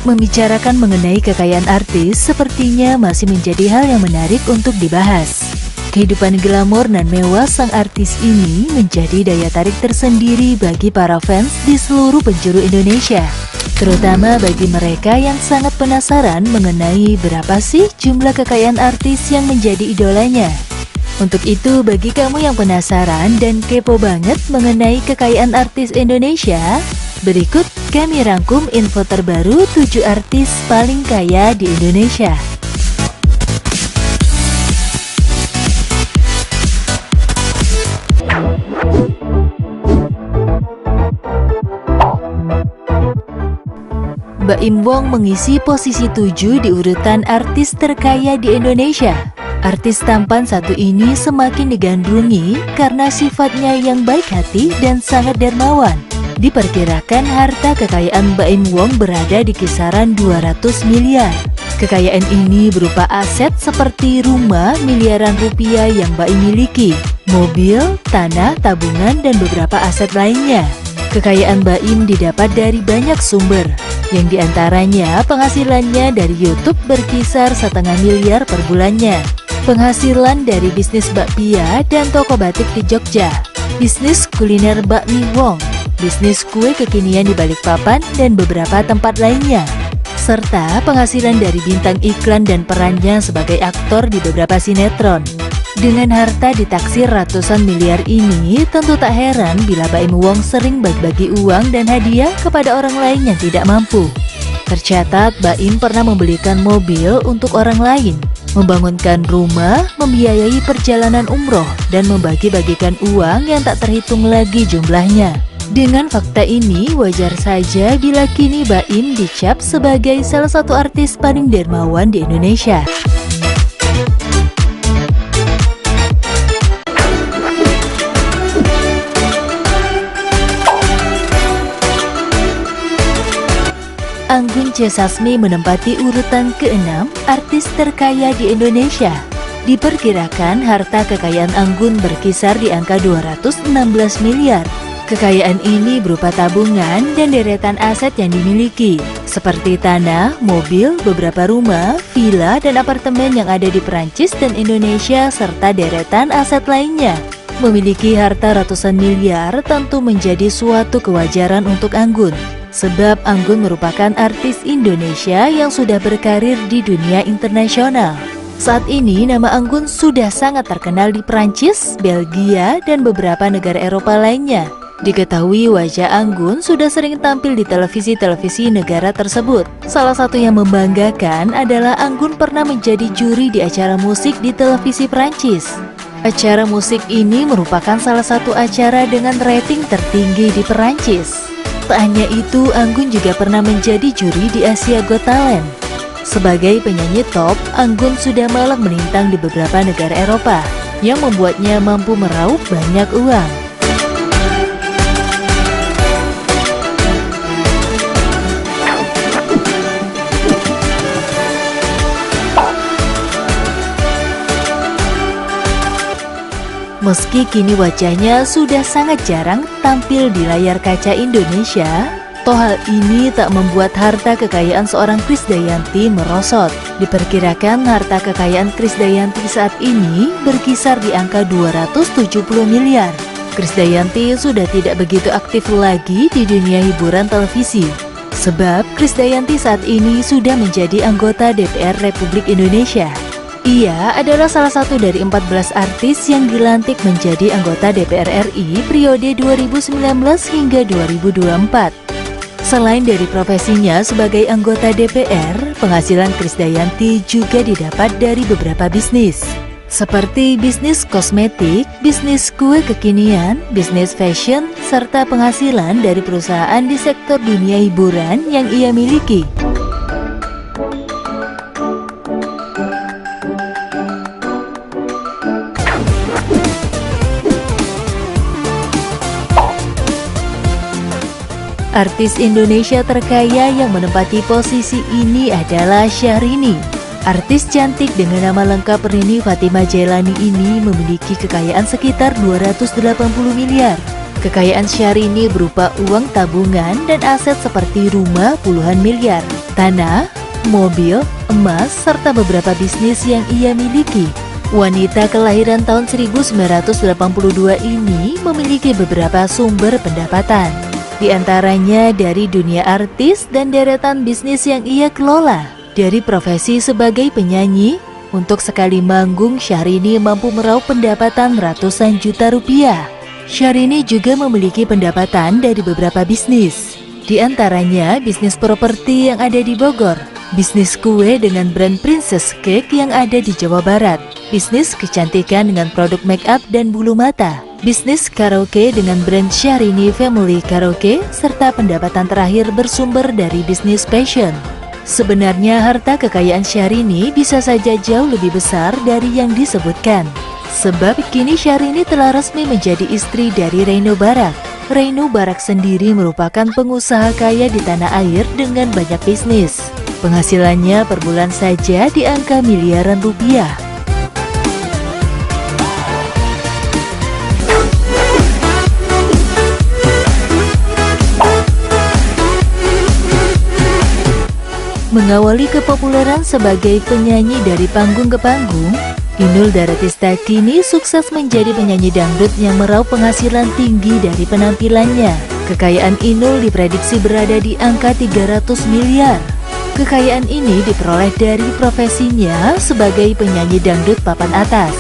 Membicarakan mengenai kekayaan artis sepertinya masih menjadi hal yang menarik untuk dibahas. Kehidupan glamor dan mewah sang artis ini menjadi daya tarik tersendiri bagi para fans di seluruh penjuru Indonesia, terutama bagi mereka yang sangat penasaran mengenai berapa sih jumlah kekayaan artis yang menjadi idolanya. Untuk itu, bagi kamu yang penasaran dan kepo banget mengenai kekayaan artis Indonesia, berikut kami rangkum info terbaru 7 artis paling kaya di Indonesia. Baim Wong mengisi posisi 7 di urutan artis terkaya di Indonesia. Artis tampan satu ini semakin digandrungi karena sifatnya yang baik hati dan sangat dermawan. Diperkirakan harta kekayaan Baim Wong berada di kisaran 200 miliar. Kekayaan ini berupa aset seperti rumah miliaran rupiah yang Baim miliki, mobil, tanah, tabungan, dan beberapa aset lainnya. Kekayaan Baim didapat dari banyak sumber, yang diantaranya penghasilannya dari YouTube berkisar 1,5 miliar per bulannya, penghasilan dari bisnis bakpia dan toko batik di Jogja, bisnis kuliner bakmi Wong, bisnis kue kekinian di Balikpapan dan beberapa tempat lainnya, serta penghasilan dari bintang iklan dan perannya sebagai aktor di beberapa sinetron. Dengan harta ditaksir ratusan miliar ini, tentu tak heran bila Baim Wong sering bagi-bagi uang dan hadiah kepada orang lain yang tidak mampu. Tercatat, Baim pernah membelikan mobil untuk orang lain, membangunkan rumah, membiayai perjalanan umroh, dan membagi-bagikan uang yang tak terhitung lagi jumlahnya. Dengan fakta ini, wajar saja bila kini Baim dicap sebagai salah satu artis paling dermawan di Indonesia. Anggun C. Sasmi menempati urutan ke-6 artis terkaya di Indonesia. Diperkirakan harta kekayaan Anggun berkisar di angka 216 miliar. Kekayaan ini berupa tabungan dan deretan aset yang dimiliki, seperti tanah, mobil, beberapa rumah, villa, dan apartemen yang ada di Perancis dan Indonesia, serta deretan aset lainnya. Memiliki harta ratusan miliar tentu menjadi suatu kewajaran untuk Anggun, sebab Anggun merupakan artis Indonesia yang sudah berkarir di dunia internasional. Saat ini nama Anggun sudah sangat terkenal di Prancis, Belgia, dan beberapa negara Eropa lainnya. Diketahui wajah Anggun sudah sering tampil di televisi-televisi negara tersebut. Salah satu yang membanggakan adalah Anggun pernah menjadi juri di acara musik di televisi Prancis. Acara musik ini merupakan salah satu acara dengan rating tertinggi di Perancis. Tak hanya itu, Anggun juga pernah menjadi juri di Asia Got Talent. Sebagai penyanyi top, Anggun sudah malang melintang di beberapa negara Eropa, yang membuatnya mampu meraup banyak uang. Meski kini wajahnya sudah sangat jarang tampil di layar kaca Indonesia, toh hal ini tak membuat harta kekayaan seorang Krisdayanti merosot. Diperkirakan harta kekayaan Krisdayanti saat ini berkisar di angka 270 miliar. Krisdayanti sudah tidak begitu aktif lagi di dunia hiburan televisi, sebab Krisdayanti saat ini sudah menjadi anggota DPR Republik Indonesia. Ia adalah salah satu dari 14 artis yang dilantik menjadi anggota DPR RI periode 2019 hingga 2024. Selain dari profesinya sebagai anggota DPR, penghasilan Krisdayanti juga didapat dari beberapa bisnis, seperti bisnis kosmetik, bisnis kue kekinian, bisnis fashion, serta penghasilan dari perusahaan di sektor dunia hiburan yang ia miliki. Artis Indonesia terkaya yang menempati posisi ini adalah Syahrini. Artis cantik dengan nama lengkap Rini Fatimah Jailani ini memiliki kekayaan sekitar 280 miliar. Kekayaan Syahrini berupa uang tabungan dan aset seperti rumah puluhan miliar. tanah, mobil, emas, serta beberapa bisnis yang ia miliki. Wanita kelahiran tahun 1982 ini memiliki beberapa sumber pendapatan, di antaranya dari dunia artis dan deretan bisnis yang ia kelola. Dari profesi sebagai penyanyi, untuk sekali manggung Syahrini mampu meraup pendapatan ratusan juta rupiah. Syahrini juga memiliki pendapatan dari beberapa bisnis, di antaranya bisnis properti yang ada di Bogor, bisnis kue dengan brand Princess Cake yang ada di Jawa Barat, bisnis kecantikan dengan produk make up dan bulu mata, bisnis karaoke dengan brand Syahrini Family Karaoke, serta pendapatan terakhir bersumber dari bisnis fashion. Sebenarnya harta kekayaan Syahrini bisa saja jauh lebih besar dari yang disebutkan. Sebab kini Syahrini telah resmi menjadi istri dari Reino Barak. Reino Barak sendiri merupakan pengusaha kaya di tanah air dengan banyak bisnis. Penghasilannya per bulan saja di angka miliaran rupiah. Mengawali kepopuleran sebagai penyanyi dari panggung ke panggung, Inul Daratista kini sukses menjadi penyanyi dangdut yang meraup penghasilan tinggi dari penampilannya. Kekayaan Inul diprediksi berada di angka 300 miliar. Kekayaan ini diperoleh dari profesinya sebagai penyanyi dangdut papan atas.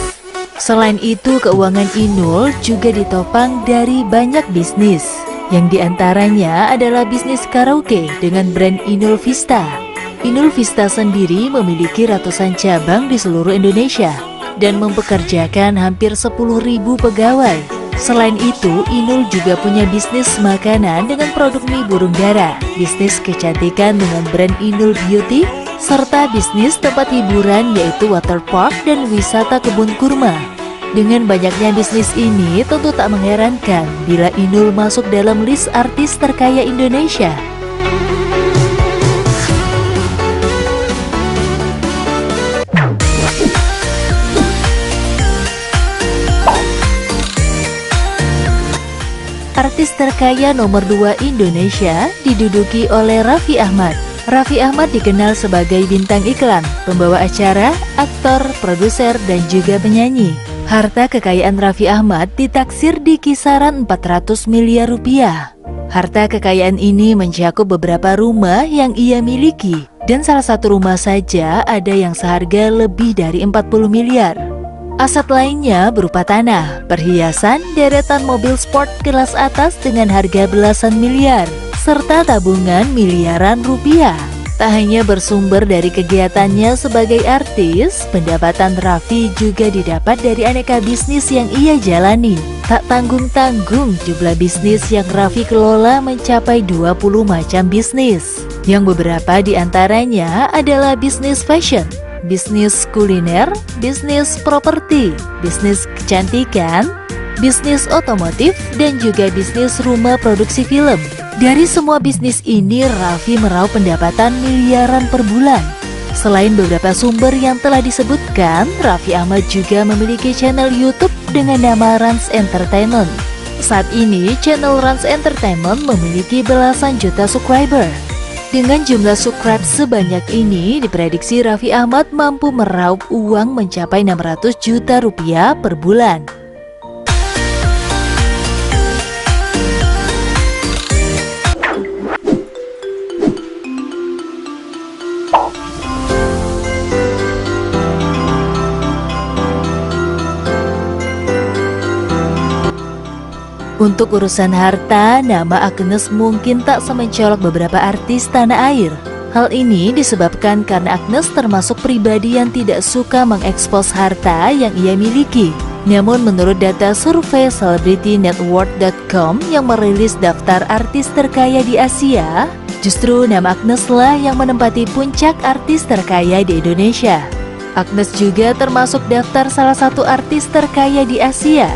Selain itu, keuangan Inul juga ditopang dari banyak bisnis, yang diantaranya adalah bisnis karaoke dengan brand Inul Vista. Inul Vista sendiri memiliki ratusan cabang di seluruh Indonesia dan mempekerjakan hampir 10.000 pegawai. Selain itu, Inul juga punya bisnis makanan dengan produk mie burung dara, bisnis kecantikan dengan brand Inul Beauty, serta bisnis tempat hiburan yaitu waterpark dan wisata kebun kurma. Dengan banyaknya bisnis ini, tentu tak mengherankan bila Inul masuk dalam list artis terkaya Indonesia. Artis terkaya nomor 2 Indonesia diduduki oleh Raffi Ahmad. Raffi Ahmad dikenal sebagai bintang iklan, pembawa acara, aktor, produser, dan juga penyanyi. Harta kekayaan Raffi Ahmad ditaksir di kisaran 400 miliar rupiah. Harta kekayaan ini mencakup beberapa rumah yang ia miliki, dan salah satu rumah saja ada yang seharga lebih dari 40 miliar. Aset lainnya berupa tanah, perhiasan, deretan mobil sport kelas atas dengan harga belasan miliar, serta tabungan miliaran rupiah. Tak hanya bersumber dari kegiatannya sebagai artis, pendapatan Raffi juga didapat dari aneka bisnis yang ia jalani. Tak tanggung-tanggung jumlah bisnis yang Raffi kelola mencapai 20 macam bisnis, yang beberapa diantaranya adalah bisnis fashion, bisnis kuliner, bisnis properti, bisnis kecantikan, bisnis otomotif, dan juga bisnis rumah produksi film. Dari semua bisnis ini, Raffi meraup pendapatan miliaran per bulan. Selain beberapa sumber yang telah disebutkan, Raffi Ahmad juga memiliki channel YouTube dengan nama Rans Entertainment. Saat ini, channel Rans Entertainment memiliki belasan juta subscriber. Dengan jumlah subscribe sebanyak ini, diprediksi Raffi Ahmad mampu meraup uang mencapai 600 juta rupiah per bulan. Untuk urusan harta, nama Agnes mungkin tak semencolok beberapa artis tanah air. Hal ini disebabkan karena Agnes termasuk pribadi yang tidak suka mengekspos harta yang ia miliki. Namun menurut data survei CelebrityNetWorth.com yang merilis daftar artis terkaya di Asia, justru nama Agnes lah yang menempati puncak artis terkaya di Indonesia. Agnes juga termasuk daftar salah satu artis terkaya di Asia.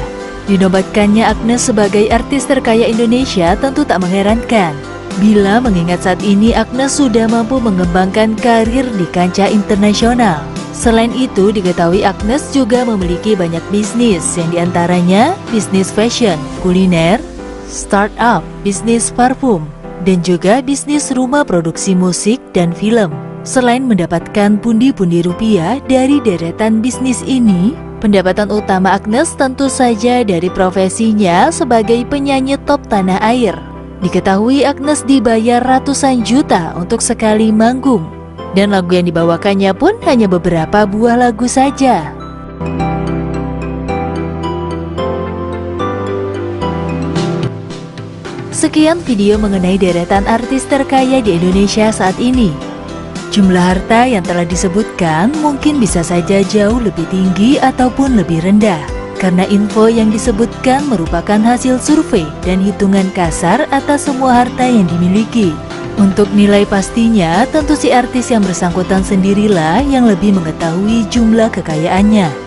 Dinobatkannya Agnes sebagai artis terkaya Indonesia tentu tak mengherankan, bila mengingat saat ini Agnes sudah mampu mengembangkan karir di kancah internasional. Selain itu, diketahui Agnes juga memiliki banyak bisnis, yang diantaranya bisnis fashion, kuliner, startup, bisnis parfum, dan juga bisnis rumah produksi musik dan film. Selain mendapatkan pundi-pundi rupiah dari deretan bisnis ini, pendapatan utama Agnes tentu saja dari profesinya sebagai penyanyi top tanah air. Diketahui Agnes dibayar ratusan juta untuk sekali manggung, dan lagu yang dibawakannya pun hanya beberapa buah lagu saja. Sekian video mengenai deretan artis terkaya di Indonesia saat ini. Jumlah harta yang telah disebutkan mungkin bisa saja jauh lebih tinggi ataupun lebih rendah, karena info yang disebutkan merupakan hasil survei dan hitungan kasar atas semua harta yang dimiliki. Untuk nilai pastinya, tentu si artis yang bersangkutan sendirilah yang lebih mengetahui jumlah kekayaannya.